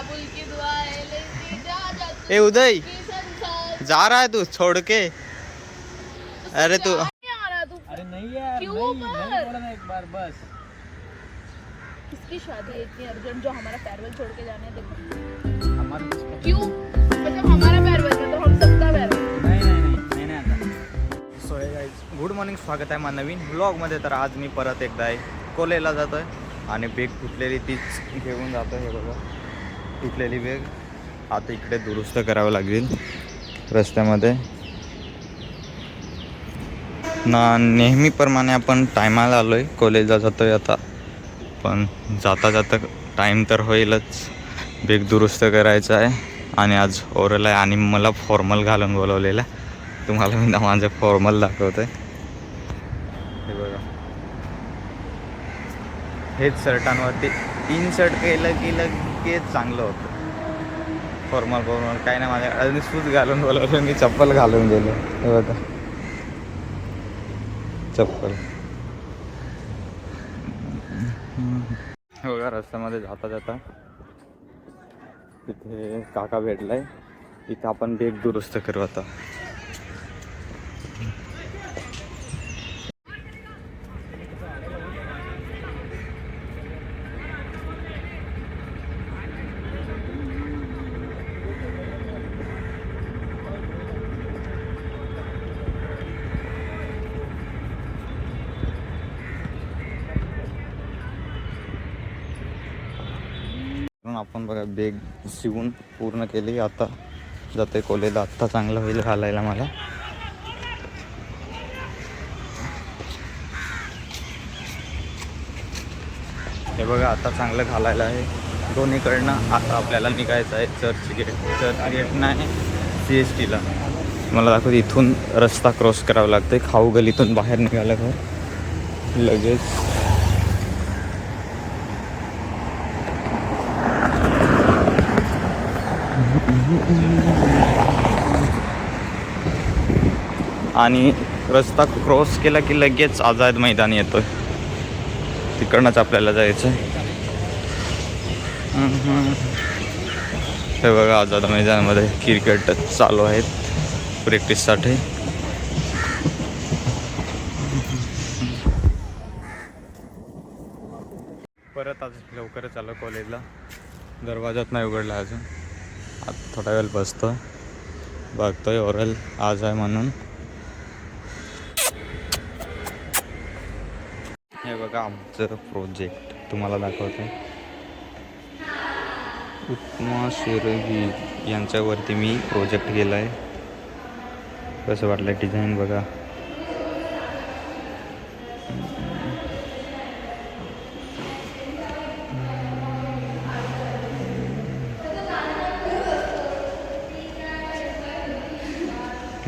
काबुल की दुआ है लेती जा ए उदय, जा रहा है तू छोड़ के? अरे तू नहीं आ रहा तू। अरे नहीं यार, क्यों नहीं पर? बोलना एक बार बस। किसकी शादी है इतनी अर्जेंट जो हमारा फेयरवेल छोड़ के जाने देखो। हमारे क्यों? मतलब हमारा फेयरवेल है तो हम सबका फेयरवेल। नाही आता। सो हे गाईज, गुड मॉर्निंग. स्वागत आहे माझ्या नवीन व्लॉगमध्ये. तर आज मी परत एकदा आहे कोलेला जातो आहे आणि बेग फुटलेली तीच घेऊन जातो आहे. हे बघा फुटलेली बेग आता इकडे दुरुस्त करावं लागेल रस्त्यामध्ये ना. नेहमीप्रमाणे आपण टायमाला आलो आहे, कॉलेजला जातो आहे आता. पण जाता जाता टाईम तर होईलच. बेग दुरुस्त करायचा आहे आणि आज ओरल आहे आणि मला फॉर्मल घालून बोलवलेलं आहे. तुम्हाला मी माझं फॉर्मल दाखवतो आहे. हे बघा, हेच शर्टांवरती 3 शर्ट केलं की लगेच चांगलं होतं. फॉर्मल काय नाही, माझ्या आणि शूज घालून बोलवलं, मी चप्पल घालून गेलो. हे बघा चप्पल. हे बघा रस्त्यामध्ये जाता जाता तिथे काका भेटलाय. इथे आपण बेग दुरुस्त करू आता. आपण बघा बेग शिवून पूर्ण केली. आता जाते कॉलेजला. आत्ता चांगलं होईल घालायला मला. हे बघा आता चांगलं घालायला आहे. दोन्हीकडनं आता आपल्याला निघायचं आहे चर्च गेट नाही CSTला. मला दाखवते इथून रस्ता क्रॉस करावा लागतो. खाऊ गलीतून बाहेर निघालं घर लगेच. आणि रस्ता क्रॉस केला की लगेच आझाद मैदान येतोय. तिकडनंच आपल्याला जायचं आहे. हे बघा आझाद मैदानामध्ये क्रिकेट चालू आहेत प्रॅक्टिससाठी. परत आज लवकरच आलो कॉलेजला. दरवाजात नाही उघडला अजून. आता थोडा वेळ बसतोय, बघतोय ओरल आज आहे म्हणून. हे बघा आमचं प्रोजेक्ट तुम्हाला दाखवतो. उत्तमा शेरगी यांच्यावरती मी प्रोजेक्ट केला आहे. कसं वाटलं डिझाईन बघा.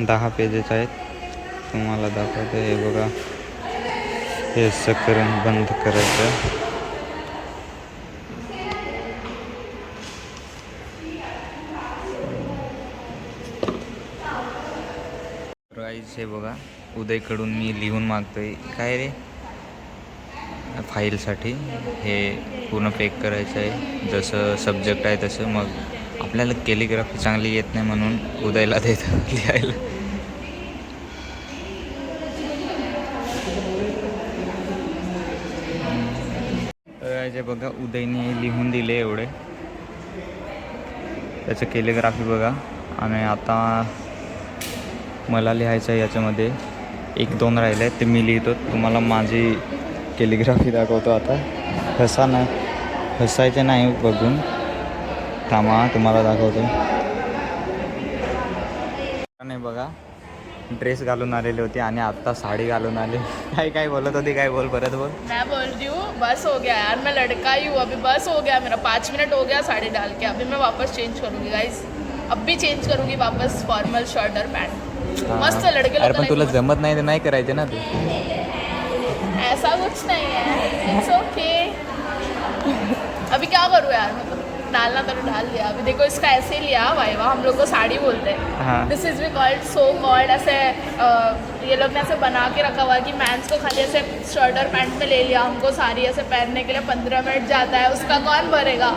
दहा पेजेस आहेत. तुम्हाला दाखवतो. हे बघा हे करून बंद करायचं. गाईज हे बघा उदयकडून मी लिहून मागतोय. काय रे फाईलसाठी हे पूर्ण पेक करायचं आहे. जसं सब्जेक्ट आहे तसं. मग आपल्याला कॅलिग्राफी चांगली येत नाही म्हणून उदयला देतं लिहायला. जे बघा उदयने लिहून दिले एवढे. त्याचं कॅलिग्राफी बघा. आणि आता मला लिहायचं आहे याच्यामध्ये 1-2 राहिले आहेत ते मी लिहितो. तुम्हाला माझी कॅलिग्राफी दाखवतो आता. हसायचं नाही बघून. थांबा तुम्हाला दाखवतो. नाही बघा ड्रेस घालून आलेली होती आणि आता साडी घालून आले. काय बोलत होती? काय बोल परत बोल. मैं बोल रही हूँ बस हो गया यार, मैं लड़का ही हूँ. अभी बस हो गया मेरा. 5 मिनट हो गया साड़ी डाल के. अभी मैं वापस चेंज करूँगी गाइस. अब भी चेंज करूँगी वापस फॉर्मल शर्ट और पैंट. मस्त लड़के लोग. अरे पण तुला जमत नाही तर नाही करायचे ना तू. ऐसा कुछ नहीं है, इट्स ओके. अभी क्या करूँ यार, मतलब डालना तो डाल दिया. अभी देखो इसका ऐसे लिया वाइवा, हम लोग को साड़ी बोलते हैं. This is be called so called. ऐसे ये लोग ने ऐसे बना के रखा हुआ है कि मैंस को खाली ऐसे शर्ट और पैंट में ले लिया. हमको साड़ी ऐसे पहनने के लिए 15 मिनट जाता है. उसका कौन भरेगा?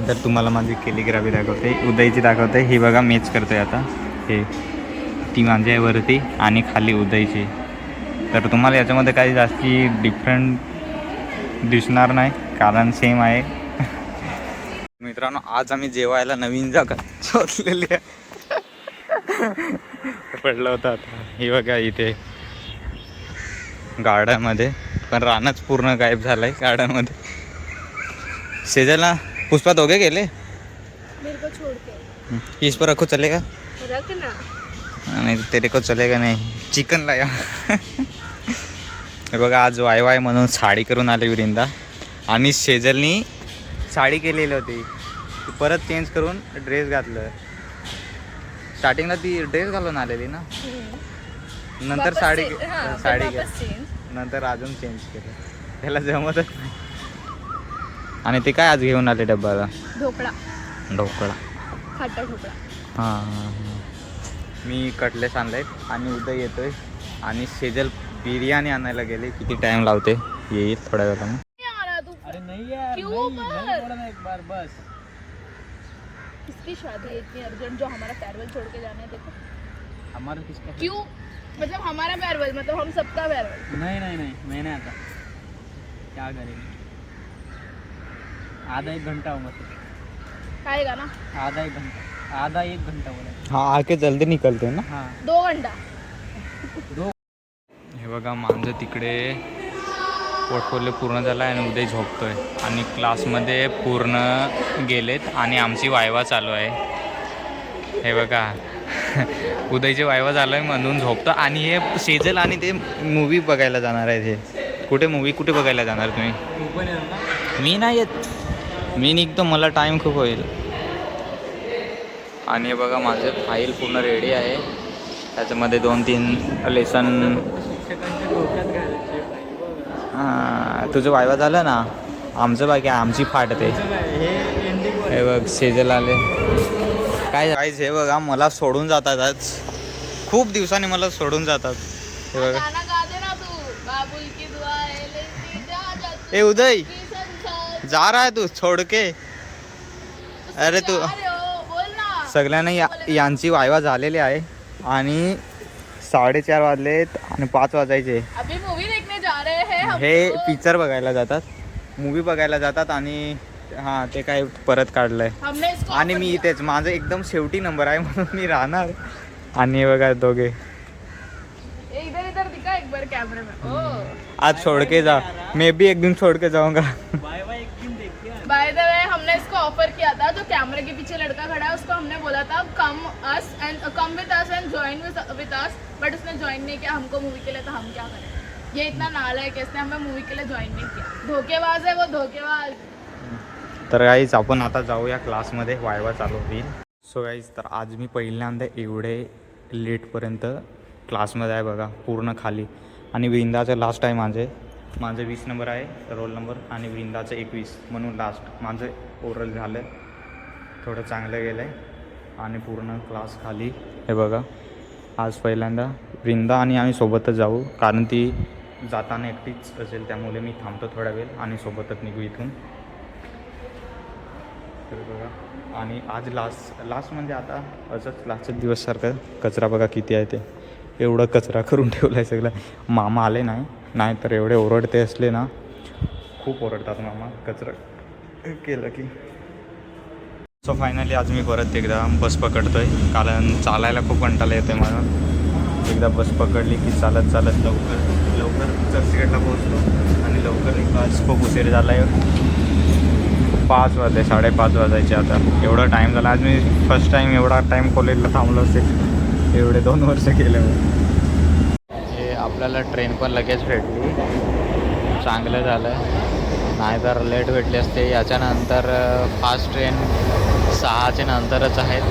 तर तुम्हाला माझी कॅलिग्राफी दाखवते, उदयची दाखवते. ही बघा मॅच करतोय आता. हे ती माझी आहे वरती आणि खाली उदयची. तर तुम्हाला याच्यामध्ये काही जास्ती डिफरंट दिसणार नाही कारण सेम आहे. मित्रांनो, आज आम्ही जेवायला नवीन जागा शोधलेली आहे. पडलं होतं आता. ही बघा इथे गार्डनमध्ये, पण रानच पूर्ण गायब झालं आहे गार्डनमध्ये. सेजलना पुष्पा दोघे गेले. मेरे को छोड़ के इस पर रखो चलेगा? रख ना. नहीं तेरे को चलेगा नहीं. चिकन लाया. हे बघा आज वाय वाय म्हणून साडी करून आले विरिंदा. आणि सेजलनी साडी केलेली होती, ती परत चेंज करून ड्रेस घातलं. स्टार्टिंगला ती ड्रेस घालून आलेली ना, नंतर साडी घातली, नंतर अजून चेंज केलं. त्याला जमतच नाही. आणि ते काय आज घेऊन आले डब्याला? ढोकळा. खाटा ढोकळा. हां. मी कटलेस आणले आणि उदय येतोय आणि सेजल बिर्याणी आणायला गेले. किती टाइम लावते? येईल थोड्या वेळानं. अरे नहीं यार, क्यों नहीं पर? बोला ना एक बार बस. किसकी शादी है इतनी अर्जेंट जो हमारा फेयरवेल छोड़ के जाना है? देखो हमारा किसका? क्यों, मतलब हमारा फेयरवेल मतलब हम सबका फेयरवेल. नहीं नहीं नहीं, मैं नहीं आता. क्या करेंगे? आधा एक घंटा हो मतलब. आएगा ना आधा एक घंटा बोला. हाँ आके जल्दी निकलते ना. हाँ 2 घंटा. हे बघा माझं तिकडे पोर्टफोलिओ पूर्ण झाला आहे आणि उदय झोपतोय आणि क्लासमध्ये पूर्ण गेलेत आणि आमची वायवा चालू आहे. हे बघा उदयची वायवा चालू आहे म्हणून झोपतं. आणि हे सेजल आणि ते मूवी बघायला जाणार आहेत. हे कुठे बघायला जाणार तुम्ही? मी नाही येत, मी निघतो, मला टाईम खूप होईल. आणि हे बघा माझे फाईल पूर्ण रेडी आहे. त्याच्यामध्ये 2-3 लेसन. हां तुझं वायवा झालं ना, आमचं बाकी आमची फाटते. हे बघ सेजल आले. काय हे बघा मला सोडून जातात आज. खूप दिवसांनी मला सोडून जातात. हे बघा. गाना गा दे ना तू. बाबुल की दुआ है लेती जा ए उदय, जा रहा है तू छोड़ के? अरे तू बोल ना. सगळ्यांना यांची वायवा झालेली आहे आणि 4:30 वाजलेत आणि 5 वाजायचे. अभी मूवी देखने जा रहे हैं हम. हे पिक्चर बघायला जातात, मूवी बघायला जातात आणि हां ते काय परत काढलंय. हमने इसको आणि मी इथेच, माझं एकदम शेवटी नंबर आहे म्हणून मी राहणार. आणि हे बघा दोघे इधर इधर दिखा एक बार कैमरे में. ओ आज छोड़ के जा. मैं भी एक दिन छोड़ के जाऊंगा. बाय बाय एक दिन देखिए. बाय द वे हमने इसको ऑफर किया था, जो कैमरे के पीछे लड़का खड़ा है उसको हमने बोला था come with us and join with us, but उसने ज्वाइन नहीं किया हमको मूवी के लिए. तो हम क्या करें? ये इतना नालायक है, इसने हमें मूवी के लिए ज्वाइन नहीं किया. धोखेबाज है वो, धोखेबाज. तर गाईज आपण आता जाऊया क्लासमध्ये, वायवा चालू होईल. सो गाईज तर आज मी पहिल्यांदा एवढे लेटपर्यंत क्लासमध्ये आहे बघा, पूर्ण खाली. आणि वृंदाचं लास्ट आहे माझं 20 नंबर आहे रोल नंबर आणि वृंदाचं 21 म्हणून लास्ट माझं ओरल झालं. थोडं चांगलं गेलं आहे आणि पूर्ण क्लास खाली. हे बघा आज पहिल्यांदा वृंदा आणि आम्ही सोबतच जाऊ कारण ती जाताना एकटीच असेल, त्यामुळे मी थांबतो थोडा वेळ आणि सोबतच निघू इथून. तर बघा. आणि आज लास्ट म्हणजे आता असंच लास्टच दिवससारखं. कचरा बघा किती आहे ते, एवढं कचरा करून ठेवला आहे सगळं. मामा आले नाही तर एवढे ओरडते असले ना, खूप ओरडतात मामा कचरा केलं की. सो फायनली आज मी परत एकदा बस पकडतो आहे कारण चालायला खूप कंटाळा येतो आहे मला. एकदा बस पकडली की चालत लवकर चर्चगेटला पोहोचतो आणि लवकर निघतो. आज खूप उशीर झाला आहे. 5 वाजले, 5:30 वाजायचे आता. एवढा टाईम झाला. आज मी फर्स्ट टाईम एवढा टाईम कॉलेजला थांबलो असेल, एवढे 2 वर्ष केले मी. हे आपल्याला ट्रेन पण लगेच भेटली, चांगलं झालं. नाहीतर लेट भेटली असते. याच्यानंतर फास्ट ट्रेन 6च्या नंतरच आहेत.